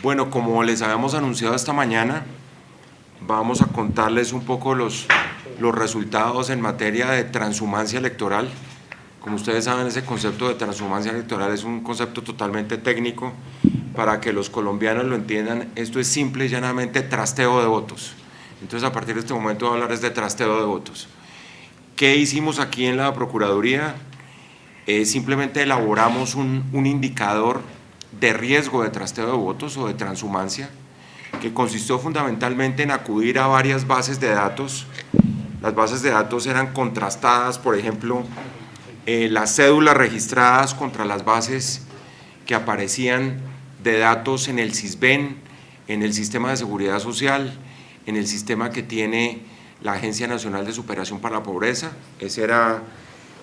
Bueno, como les habíamos anunciado esta mañana, vamos a contarles un poco los resultados en materia de transhumancia electoral. Como ustedes saben, ese concepto de transhumancia electoral es un concepto totalmente técnico. Para que los colombianos lo entiendan, esto es simple y llanamente trasteo de votos. Entonces, a partir de este momento voy a hablar de trasteo de votos. ¿Qué hicimos aquí en la Procuraduría? Simplemente elaboramos un indicador de riesgo de trasteo de votos o de transhumancia, que consistió fundamentalmente en acudir a varias bases de datos. Las bases de datos eran contrastadas, por ejemplo, las cédulas registradas contra las bases que aparecían de datos en el SISBEN, en el Sistema de Seguridad Social, en el sistema que tiene la Agencia Nacional de Superación para la Pobreza. Ese era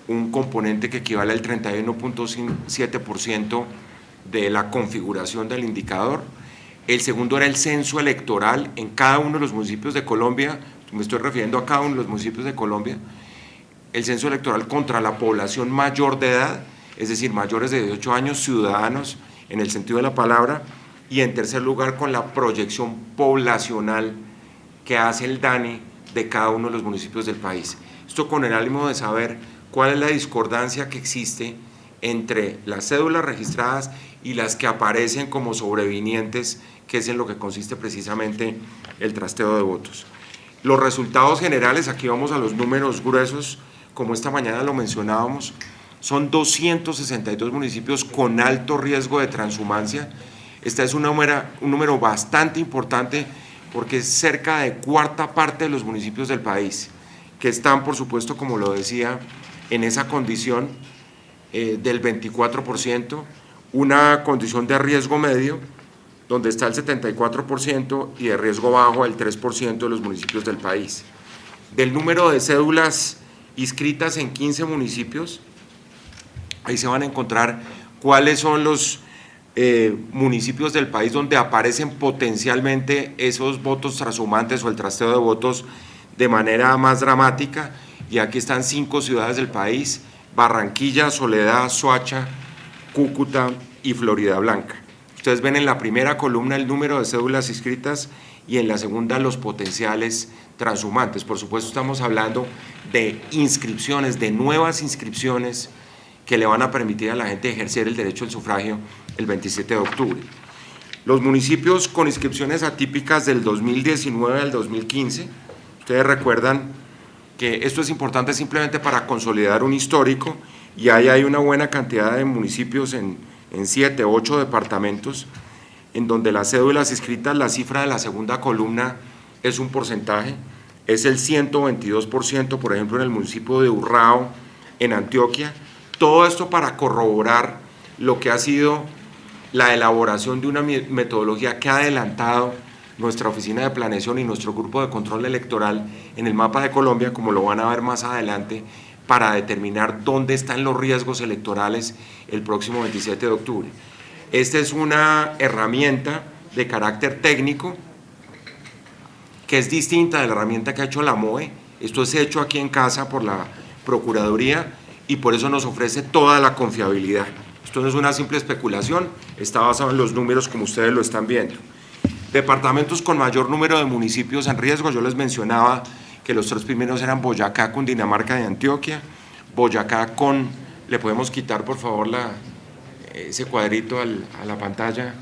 un componente que equivale al 31.7% de la configuración del indicador. El segundo era el censo electoral en cada uno de los municipios de Colombia, me estoy refiriendo a cada uno de los municipios de Colombia, el censo electoral contra la población mayor de edad, es decir, mayores de 18 años, ciudadanos en el sentido de la palabra, y en tercer lugar con la proyección poblacional que hace el DANE de cada uno de los municipios del país. Esto con el ánimo de saber cuál es la discordancia que existe entre las cédulas registradas y las que aparecen como sobrevinientes, que es en lo que consiste precisamente el trasteo de votos. Los resultados generales, aquí vamos a los números gruesos, como esta mañana lo mencionábamos, son 262 municipios con alto riesgo de transhumancia. Este es un número bastante importante porque es cerca de cuarta parte de los municipios del país, que están, por supuesto, como lo decía, en esa condición del 24%, una condición de riesgo medio, donde está el 74%, y de riesgo bajo el 3% de los municipios del país. Del número de cédulas inscritas en 15 municipios, ahí se van a encontrar cuáles son los municipios del país donde aparecen potencialmente esos votos transhumantes o el trasteo de votos de manera más dramática, y aquí están 5 ciudades del país: Barranquilla, Soledad, Soacha, Cúcuta y Floridablanca. Ustedes ven en la primera columna el número de cédulas inscritas y en la segunda los potenciales transhumantes. Por supuesto, estamos hablando de inscripciones, de nuevas inscripciones que le van a permitir a la gente ejercer el derecho al sufragio el 27 de octubre. Los municipios con inscripciones atípicas del 2019 al 2015, ustedes recuerdan que esto es importante simplemente para consolidar un histórico, y ahí hay una buena cantidad de municipios en 7, 8 departamentos, en donde las cédulas inscritas, la cifra de la segunda columna es un porcentaje, es el 122%, por ejemplo, en el municipio de Urrao, en Antioquia. Todo esto para corroborar lo que ha sido la elaboración de una metodología que ha adelantado nuestra oficina de planeación y nuestro grupo de control electoral en el mapa de Colombia, como lo van a ver más adelante, para determinar dónde están los riesgos electorales el próximo 27 de octubre. Esta es una herramienta de carácter técnico que es distinta de la herramienta que ha hecho la MOE. Esto es hecho aquí en casa por la Procuraduría y por eso nos ofrece toda la confiabilidad. Esto no es una simple especulación, está basado en los números como ustedes lo están viendo. Departamentos con mayor número de municipios en riesgo, yo les mencionaba que los 3 primeros eran Boyacá, Cundinamarca y Antioquia. Boyacá con, le podemos quitar por favor ese cuadrito a la pantalla,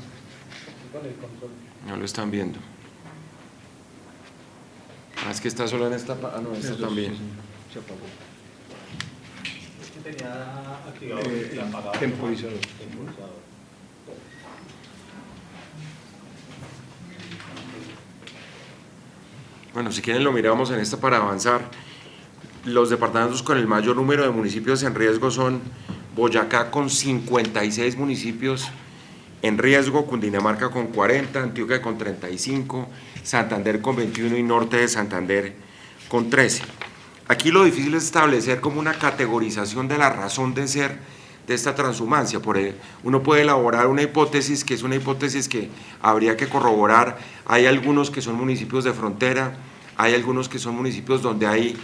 no lo están viendo. Es que está solo en esta, no, esta también. Se apagó. Tenía activado el apagado. Temporizador. Bueno, si quieren lo miramos en esta para avanzar. Los departamentos con el mayor número de municipios en riesgo son Boyacá con 56 municipios en riesgo, Cundinamarca con 40, Antioquia con 35, Santander con 21 y Norte de Santander con 13. Aquí lo difícil es establecer como una categorización de la razón de ser de esta transhumancia. Uno puede elaborar una hipótesis que es una hipótesis que habría que corroborar. Hay algunos que son municipios de frontera, hay algunos que son municipios donde hay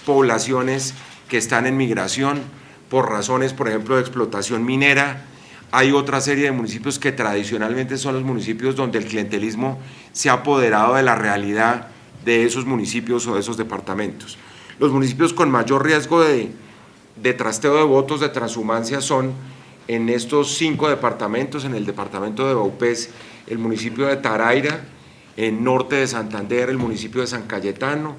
poblaciones que están en migración por razones, por ejemplo, de explotación minera, hay otra serie de municipios que tradicionalmente son los municipios donde el clientelismo se ha apoderado de la realidad de esos municipios o de esos departamentos. Los municipios con mayor riesgo de trasteo de votos, de transhumancia, son en estos 5 departamentos: en el departamento de Vaupés, el municipio de Taraira, en norte de Santander, el municipio de San Cayetano,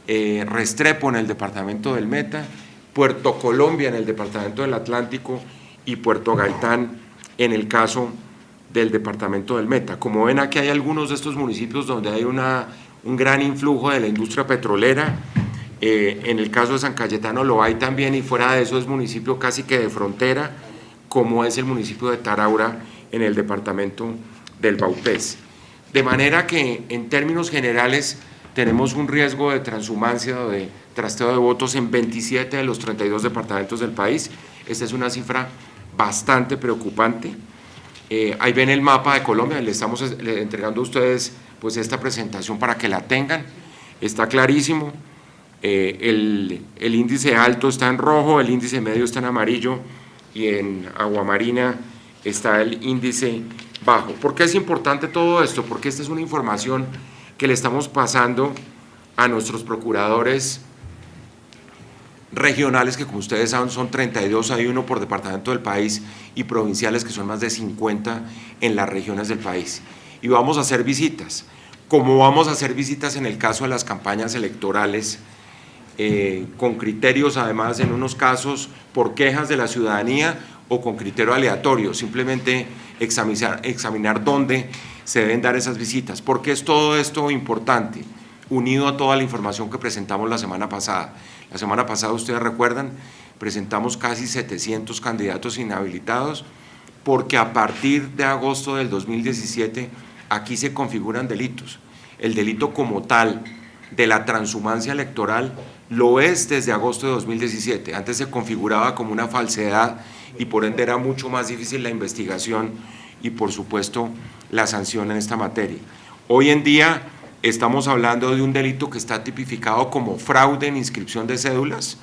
Restrepo en el departamento del Meta, Puerto Colombia en el departamento del Atlántico y Puerto Gaitán en el caso del departamento del Meta. Como ven, aquí hay algunos de estos municipios donde hay un gran influjo de la industria petrolera. En el caso de San Cayetano lo hay también, y fuera de eso es municipio casi que de frontera, como es el municipio de Taraura en el departamento del Vaupés. De manera que en términos generales tenemos un riesgo de transhumancia o de trasteo de votos en 27 de los 32 departamentos del país. Esta es una cifra bastante preocupante. Ahí ven el mapa de Colombia, le estamos entregando a ustedes pues esta presentación para que la tengan. Está clarísimo, el índice alto está en rojo, el índice medio está en amarillo y en aguamarina está el índice bajo. ¿Por qué es importante todo esto? Porque esta es una información que le estamos pasando a nuestros procuradores regionales, que como ustedes saben son 32, hay uno por departamento del país, y provinciales, que son más de 50 en las regiones del país. Y vamos a hacer visitas, como vamos a hacer visitas en el caso de las campañas electorales, con criterios además en unos casos por quejas de la ciudadanía o con criterio aleatorio, simplemente examinar dónde se deben dar esas visitas. ¿Por qué es todo esto importante? Unido a toda la información que presentamos la semana pasada. La semana pasada, ustedes recuerdan, presentamos casi 700 candidatos inhabilitados, porque a partir de agosto del 2017 aquí se configuran delitos. El delito como tal de la transhumancia electoral lo es desde agosto de 2017. Antes se configuraba como una falsedad y por ende era mucho más difícil la investigación y por supuesto la sanción en esta materia. Hoy en día estamos hablando de un delito que está tipificado como fraude en inscripción de cédulas,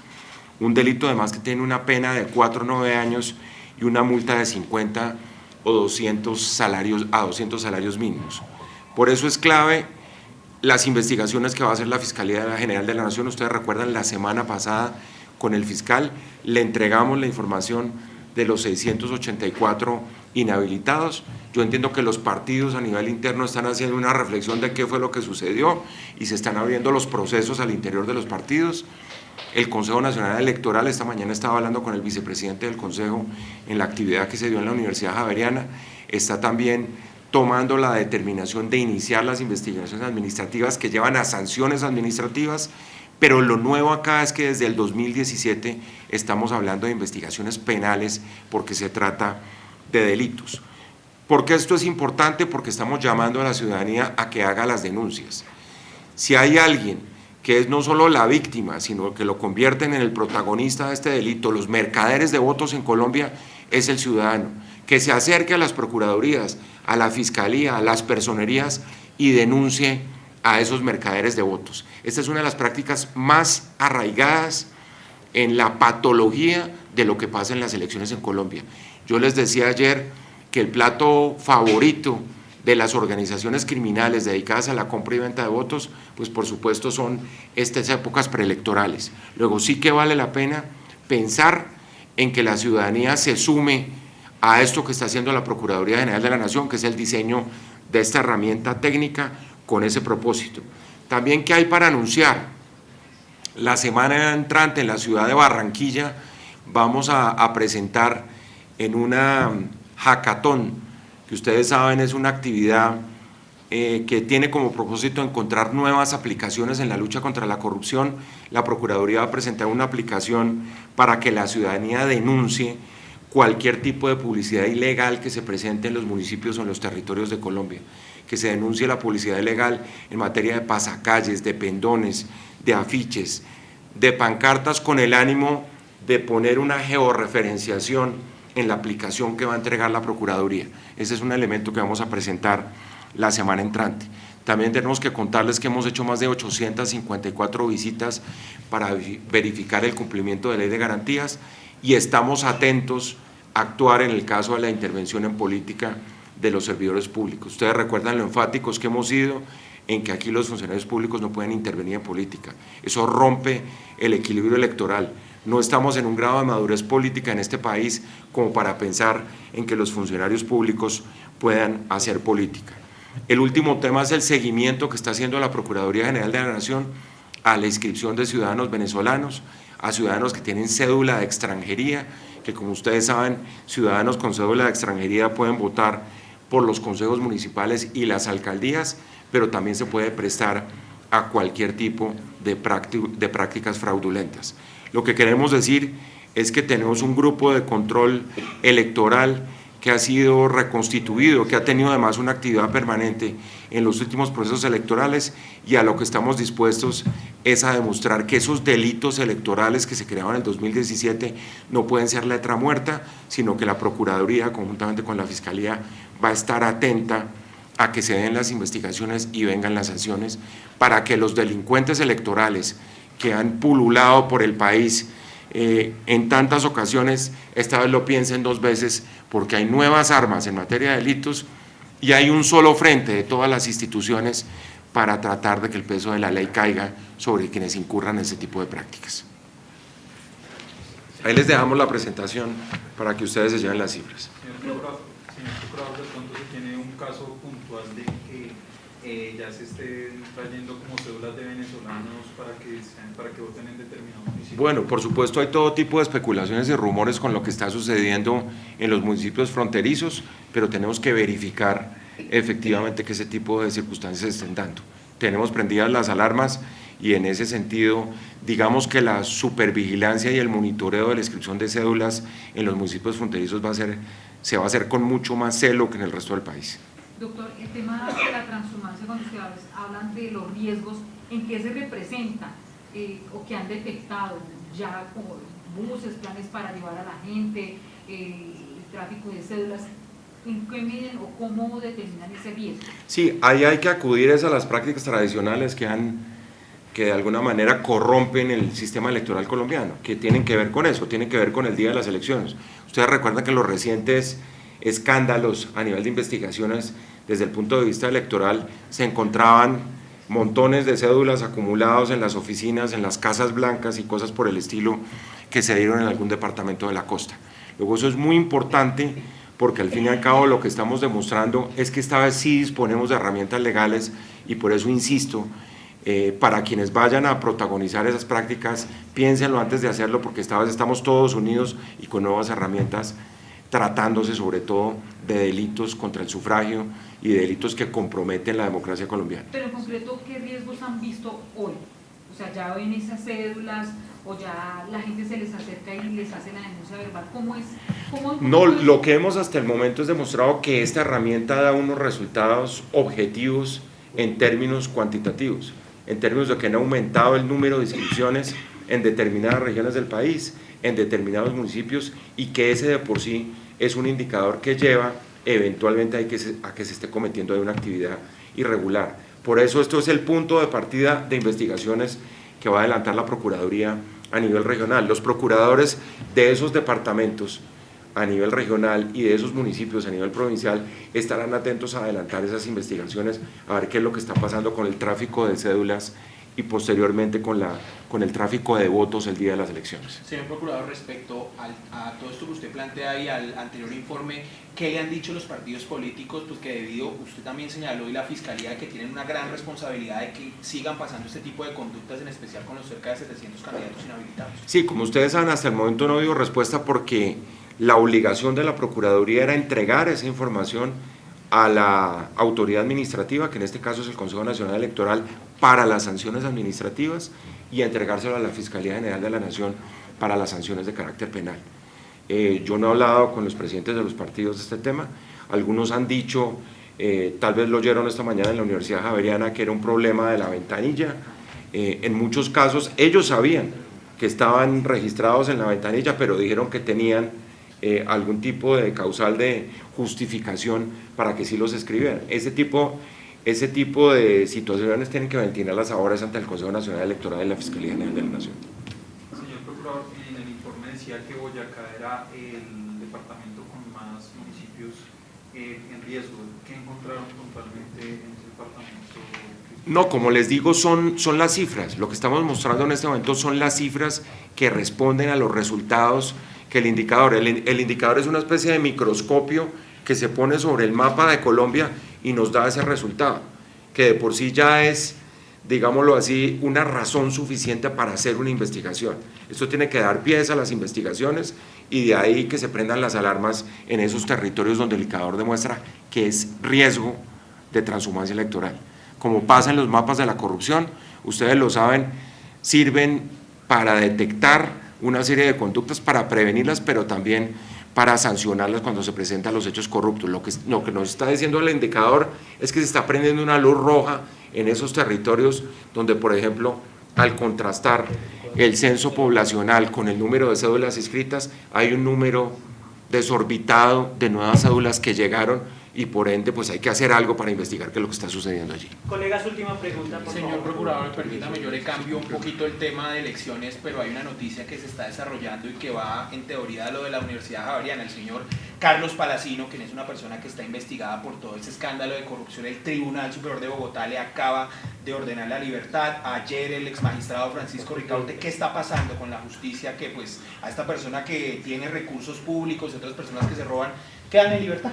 un delito además que tiene una pena de 4 a 9 años y una multa de 50 o 200 salarios mínimos. Por eso es clave las investigaciones que va a hacer la Fiscalía General de la Nación. Ustedes recuerdan, la semana pasada con el fiscal le entregamos la información de los 684 inhabilitados. Yo entiendo que los partidos a nivel interno están haciendo una reflexión de qué fue lo que sucedió y se están abriendo los procesos al interior de los partidos. El Consejo Nacional Electoral, esta mañana estaba hablando con el vicepresidente del Consejo en la actividad que se dio en la Universidad Javeriana, está también tomando la determinación de iniciar las investigaciones administrativas que llevan a sanciones administrativas, pero lo nuevo acá es que desde el 2017 estamos hablando de investigaciones penales porque se trata de delitos. ¿Por qué esto es importante? Porque estamos llamando a la ciudadanía a que haga las denuncias. Si hay alguien que es no solo la víctima, sino que lo convierten en el protagonista de este delito, los mercaderes de votos en Colombia, es el ciudadano, que se acerque a las procuradurías, a la fiscalía, a las personerías y denuncie a esos mercaderes de votos. Esta es una de las prácticas más arraigadas en la patología de lo que pasa en las elecciones en Colombia. Yo les decía ayer que el plato favorito de las organizaciones criminales dedicadas a la compra y venta de votos, pues por supuesto son estas épocas preelectorales. Luego sí que vale la pena pensar en que la ciudadanía se sume a esto que está haciendo la Procuraduría General de la Nación, que es el diseño de esta herramienta técnica con ese propósito. También, ¿qué hay para anunciar? La semana entrante en la ciudad de Barranquilla vamos a presentar en una hackathon, que ustedes saben es una actividad que tiene como propósito encontrar nuevas aplicaciones en la lucha contra la corrupción. La Procuraduría va a presentar una aplicación para que la ciudadanía denuncie cualquier tipo de publicidad ilegal que se presente en los municipios o en los territorios de Colombia, que se denuncie la publicidad ilegal en materia de pasacalles, de pendones, de afiches, de pancartas con el ánimo de poner una georreferenciación en la aplicación que va a entregar la Procuraduría. Ese es un elemento que vamos a presentar la semana entrante. También tenemos que contarles que hemos hecho más de 854 visitas para verificar el cumplimiento de ley de garantías y estamos atentos actuar en el caso de la intervención en política de los servidores públicos. Ustedes recuerdan lo enfáticos que hemos sido en que aquí los funcionarios públicos no pueden intervenir en política. Eso rompe el equilibrio electoral. No estamos en un grado de madurez política en este país como para pensar en que los funcionarios públicos puedan hacer política. El último tema es el seguimiento que está haciendo la Procuraduría General de la Nación a la inscripción de ciudadanos venezolanos, a ciudadanos que tienen cédula de extranjería, que como ustedes saben, ciudadanos con cédula de extranjería pueden votar por los consejos municipales y las alcaldías, pero también se puede prestar a cualquier tipo de prácticas fraudulentas. Lo que queremos decir es que tenemos un grupo de control electoral que ha sido reconstituido, que ha tenido además una actividad permanente en los últimos procesos electorales, y a lo que estamos dispuestos es a demostrar que esos delitos electorales que se crearon en el 2017 no pueden ser letra muerta, sino que la Procuraduría, conjuntamente con la Fiscalía, va a estar atenta a que se den las investigaciones y vengan las sanciones para que los delincuentes electorales que han pululado por el país en tantas ocasiones, esta vez lo piensen dos veces, porque hay nuevas armas en materia de delitos y hay un solo frente de todas las instituciones para tratar de que el peso de la ley caiga sobre quienes incurran en ese tipo de prácticas. Ahí les dejamos la presentación para que ustedes se lleven las cifras. Señor Procurador, de pronto se tiene un caso puntual de que ya se estén trayendo como cédulas de venezolanos para que voten en determinado municipio. Bueno, por supuesto hay todo tipo de especulaciones y rumores con lo que está sucediendo en los municipios fronterizos, pero tenemos que verificar efectivamente que ese tipo de circunstancias se estén dando. Tenemos prendidas las alarmas y en ese sentido, digamos que la supervigilancia y el monitoreo de la inscripción de cédulas en los municipios fronterizos se va a hacer con mucho más celo que en el resto del país. Doctor, el tema de la transhumancia, cuando ustedes hablan de los riesgos, ¿en qué se representa o que han detectado ya como buses, planes para llevar a la gente, el tráfico de cédulas? ¿En qué miden o cómo determinan ese riesgo? Sí, ahí hay que acudir a las prácticas tradicionales que de alguna manera corrompen el sistema electoral colombiano, que tienen que ver con eso, tienen que ver con el día de las elecciones. Ustedes recuerdan que los recientes escándalos a nivel de investigaciones desde el punto de vista electoral se encontraban montones de cédulas acumulados en las oficinas, en las casas blancas y cosas por el estilo que se dieron en algún departamento de la costa. Luego eso es muy importante porque al fin y al cabo lo que estamos demostrando es que esta vez sí disponemos de herramientas legales y por eso insisto, para quienes vayan a protagonizar esas prácticas, piénsenlo antes de hacerlo porque esta vez estamos todos unidos y con nuevas herramientas tratándose sobre todo de delitos contra el sufragio y de delitos que comprometen la democracia colombiana. Pero en concreto, ¿qué riesgos han visto hoy? O sea, ¿ya ven esas cédulas o ya la gente se les acerca y les hace la denuncia verbal? ¿Cómo es? No, lo que hemos hasta el momento es demostrado que esta herramienta da unos resultados objetivos en términos cuantitativos, en términos de que han aumentado el número de inscripciones en determinadas regiones del país, en determinados municipios, y que ese de por sí es un indicador que lleva eventualmente a que se esté cometiendo una actividad irregular. Por eso esto es el punto de partida de investigaciones que va a adelantar la Procuraduría a nivel regional. Los procuradores de esos departamentos a nivel regional y de esos municipios a nivel provincial estarán atentos a adelantar esas investigaciones, a ver qué es lo que está pasando con el tráfico de cédulas y posteriormente con el tráfico de votos el día de las elecciones. Señor Procurador, respecto a todo esto que usted plantea y al anterior informe, ¿qué le han dicho los partidos políticos? Pues que debido, usted también señaló, y la Fiscalía, que tienen una gran responsabilidad de que sigan pasando este tipo de conductas, en especial con los cerca de 700 candidatos inhabilitados. Sí, como ustedes saben, hasta el momento no ha habido respuesta porque la obligación de la Procuraduría era entregar esa información a la autoridad administrativa, que en este caso es el Consejo Nacional Electoral, para las sanciones administrativas, y entregárselo a la Fiscalía General de la Nación para las sanciones de carácter penal. Yo no he hablado con los presidentes de los partidos de este tema, algunos han dicho, tal vez lo oyeron esta mañana en la Universidad Javeriana, que era un problema de la ventanilla. En muchos casos ellos sabían que estaban registrados en la ventanilla, pero dijeron que tenían algún tipo de causal de justificación para que sí los escribieran. Ese tipo de situaciones tienen que ventilarlas ahora ante el Consejo Nacional Electoral y la Fiscalía General de la Nación. Señor Procurador, en el informe decía que Boyacá era el departamento con más municipios en riesgo. ¿Qué encontraron puntualmente en ese departamento? No, como les digo, son las cifras. Lo que estamos mostrando en este momento son las cifras que responden a los resultados que el indicador. El indicador es una especie de microscopio que se pone sobre el mapa de Colombia y nos da ese resultado, que de por sí ya es, digámoslo así, una razón suficiente para hacer una investigación. Esto tiene que dar pies a las investigaciones y de ahí que se prendan las alarmas en esos territorios donde el indicador demuestra que es riesgo de transhumancia electoral. Como pasa en los mapas de la corrupción, ustedes lo saben, sirven para detectar una serie de conductas, para prevenirlas, pero también para sancionarlas cuando se presentan los hechos corruptos. Lo que nos está diciendo el indicador es que se está prendiendo una luz roja en esos territorios donde, por ejemplo, al contrastar el censo poblacional con el número de cédulas inscritas, hay un número desorbitado de nuevas cédulas que llegaron y por ende pues hay que hacer algo para investigar qué es lo que está sucediendo allí. Colegas, última pregunta, por Señor favor. Procurador, permítame, yo le cambio un poquito el tema de elecciones, pero hay una noticia que se está desarrollando y que va en teoría a lo de la Universidad Javeriana. El señor Carlos Palacino, quien es una persona que está investigada por todo ese escándalo de corrupción, el Tribunal Superior de Bogotá le acaba de ordenar la libertad. Ayer el exmagistrado Francisco Ricaurte, ¿qué está pasando con la justicia? Que pues a esta persona que tiene recursos públicos y otras personas que se roban, quedan en libertad.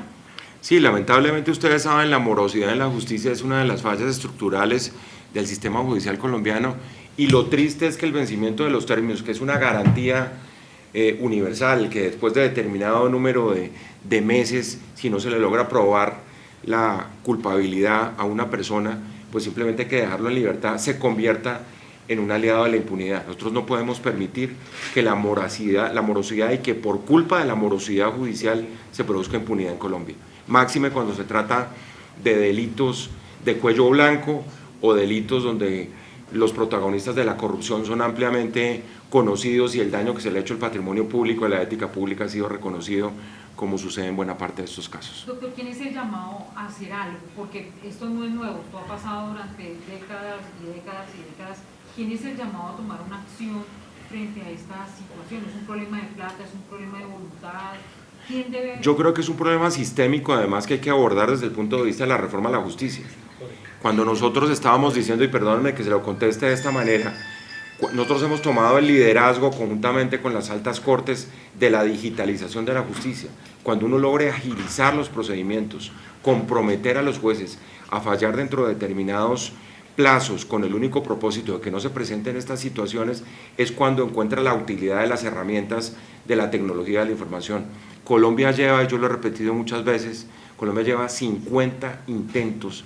Sí, lamentablemente ustedes saben, la morosidad en la justicia es una de las fallas estructurales del sistema judicial colombiano y lo triste es que el vencimiento de los términos, que es una garantía universal, que después de determinado número de meses, si no se le logra probar la culpabilidad a una persona, pues simplemente hay que dejarlo en libertad, se convierta en un aliado de la impunidad. Nosotros no podemos permitir que la morosidad y que por culpa de la morosidad judicial se produzca impunidad en Colombia. Máxime cuando se trata de delitos de cuello blanco o delitos donde los protagonistas de la corrupción son ampliamente conocidos y el daño que se le ha hecho al patrimonio público, a la ética pública ha sido reconocido, como sucede en buena parte de estos casos. Doctor, ¿quién es el llamado a hacer algo? Porque esto no es nuevo, esto ha pasado durante décadas y décadas y décadas. ¿Quién es el llamado a tomar una acción frente a esta situación? ¿Es un problema de plata, es un problema de voluntad? ¿Quién debe...? Yo creo que es un problema sistémico, además, que hay que abordar desde el punto de vista de la reforma a la justicia. Cuando nosotros estábamos diciendo, y perdónenme que se lo conteste de esta manera, nosotros hemos tomado el liderazgo conjuntamente con las altas cortes de la digitalización de la justicia. Cuando uno logre agilizar los procedimientos, comprometer a los jueces a fallar dentro de determinados plazos con el único propósito de que no se presenten estas situaciones, es cuando encuentra la utilidad de las herramientas de la tecnología de la información. Colombia lleva, y yo lo he repetido muchas veces, Colombia lleva 50 intentos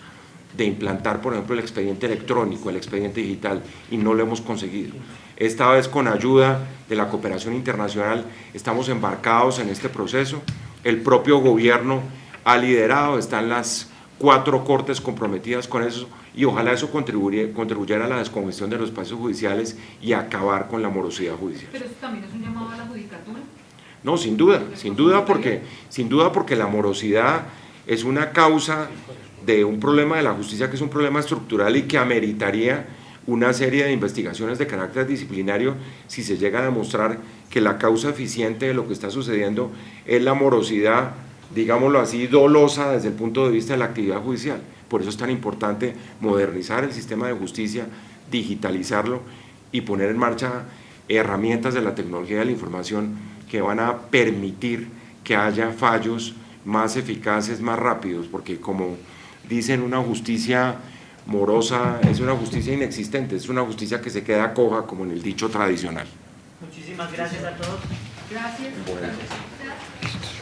de implantar, por ejemplo, el expediente electrónico, el expediente digital, y no lo hemos conseguido. Esta vez, con ayuda de la cooperación internacional, estamos embarcados en este proceso. El propio gobierno ha liderado, están las 4 cortes comprometidas con eso, y ojalá eso contribuyera a la descongestión de los espacios judiciales y a acabar con la morosidad judicial. ¿Pero eso también es un llamado a la judicatura? No, sin duda porque la morosidad es una causa de un problema de la justicia que es un problema estructural y que ameritaría una serie de investigaciones de carácter disciplinario si se llega a demostrar que la causa eficiente de lo que está sucediendo es la morosidad, digámoslo así, dolosa desde el punto de vista de la actividad judicial. Por eso es tan importante modernizar el sistema de justicia, digitalizarlo y poner en marcha herramientas de la tecnología de la información que van a permitir que haya fallos más eficaces, más rápidos, porque como dicen, una justicia morosa es una justicia inexistente, es una justicia que se queda coja, como en el dicho tradicional. Muchísimas gracias a todos. Gracias. Bueno. Gracias.